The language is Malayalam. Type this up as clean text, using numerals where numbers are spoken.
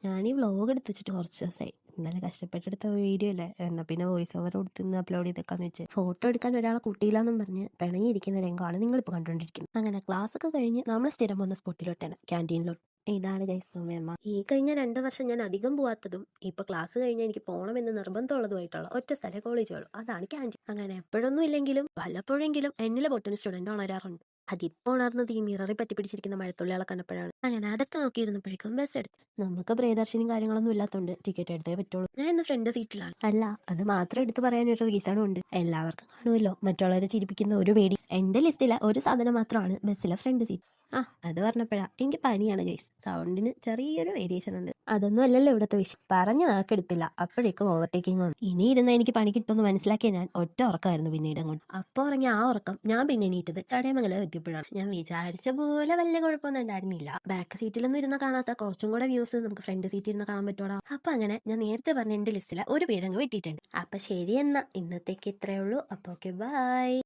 ഞാൻ ഈ വ്ളോഗ് എടുത്ത് വെച്ചിട്ട് കുറച്ച് ദിവസമായി. ഇന്നലെ കഷ്ടപ്പെട്ടെടുത്ത വീഡിയോ അല്ലേ, എന്നാൽ പിന്നെ വോയിസ് ഓവർ കൊടുത്ത് അപ്ലോഡ് ചെയ്തേക്കാന്ന് വെച്ച്. ഫോട്ടോ എടുക്കാൻ ഒരാളെ കൂട്ടിയില്ലാന്നും പറഞ്ഞ് പിണങ്ങിയിരിക്കുന്ന രംഗമാണ് നിങ്ങളിപ്പോൾ കണ്ടുകൊണ്ടിരിക്കുന്നത്. അങ്ങനെ ക്ലാസ് ഒക്കെ കഴിഞ്ഞ് നമ്മൾ സ്ഥിരം വന്ന സ്പോട്ടിലോട്ടാണ്, ക്യാൻറ്റീനിലോട്ട്. ഇതാണ് ഗൈസ് സുമേമ്മ. ഈ കഴിഞ്ഞ 2 വർഷം ഞാൻ അധികം പോവാത്തതും ഇപ്പൊ ക്ലാസ് കഴിഞ്ഞാൽ എനിക്ക് പോകണമെന്ന് നിർബന്ധമുള്ളതുമായിട്ടുള്ള ഒറ്റ സ്ഥലം കോളേജുകളും, അതാണ് ക്യാൻറ്റീൻ. അങ്ങനെ എപ്പോഴൊന്നും ഇല്ലെങ്കിലും വല്ലപ്പോഴെങ്കിലും എന്നിലെ ബോട്ടണി സ്റ്റുഡന്റ് ഉണരാറുണ്ട്. അതിപ്പോൾ ഉണർന്നത് ഈ മിററിൽ പറ്റി പിടിച്ചിരിക്കുന്ന മഴത്തുള്ളികളെ കണ്ടപ്പോഴാണ്. അങ്ങനെ അതൊക്കെ നോക്കിയിരുന്നപ്പോഴേക്കും ബസ് എടുത്തു. നമുക്ക് പ്രിയദർശിനിയും കാര്യങ്ങളൊന്നും ഇല്ലാത്തതുകൊണ്ട് ടിക്കറ്റ് എടുത്തേ പറ്റുള്ളൂ. ഞാൻ ഇന്ന് ഫ്രണ്ട് സീറ്റിലാണ്. അല്ല, അത് മാത്രം എടുത്ത് പറയാനൊരു റീസണും ഉണ്ട്. എല്ലാവർക്കും കാണുമല്ലോ മറ്റുള്ളവരെ ചിരിപ്പിക്കുന്ന ഒരു പേടി. എന്റെ ലിസ്റ്റിലെ ഒരു സാധനം മാത്രമാണ് ബസ്സിലെ ഫ്രണ്ട് സീറ്റ്. അത് പറഞ്ഞപ്പോഴാ എനിക്ക് പനിയാണ് ഗൈസ്. സൗണ്ടിന് ചെറിയൊരു വേരിയേഷൻ ഉണ്ട്. അതൊന്നും അല്ലല്ലോ ഇവിടുത്തെ വിഷയം. പറഞ്ഞ് നാക്കെടുത്തില്ല, അപ്പോഴേക്കും ഓവർടേക്കിംഗ് വന്നു. ഇനി ഇരുന്ന് എനിക്ക് പണി കിട്ടുമെന്ന് മനസ്സിലാക്കിയ ഞാൻ ഒറ്റ ഉറക്കമായിരുന്നു പിന്നീട് അങ്ങോട്ട്. അപ്പോൾ ഉറങ്ങിയ ആ ഉറക്കം ഞാൻ പിന്നെ എണീറ്റത് ചടയമംഗലം എത്തിയപ്പോഴാണ്. ഞാൻ വിചാരിച്ച പോലെ വലിയ കുഴപ്പമൊന്നും ഉണ്ടായിരുന്നില്ല. ബാക്ക് സീറ്റിലൊന്നും ഇരുന്ന് കാണാത്ത കുറച്ചും കൂടെ വ്യൂസ് നമുക്ക് ഫ്രണ്ട് സീറ്റിൽ ഇരുന്ന് കാണാൻ പറ്റൂടാ. അപ്പൊ അങ്ങനെ ഞാൻ നേരത്തെ പറഞ്ഞ എന്റെ ലിസ്റ്റിലെ ഒരു പേരങ്ങ് വെട്ടിയിട്ടുണ്ട്. അപ്പൊ ശരി, എന്നാ ഇന്നത്തേക്ക് ഇത്രയേ ഉള്ളൂ. അപ്പൊ ഓക്കെ, ബൈ.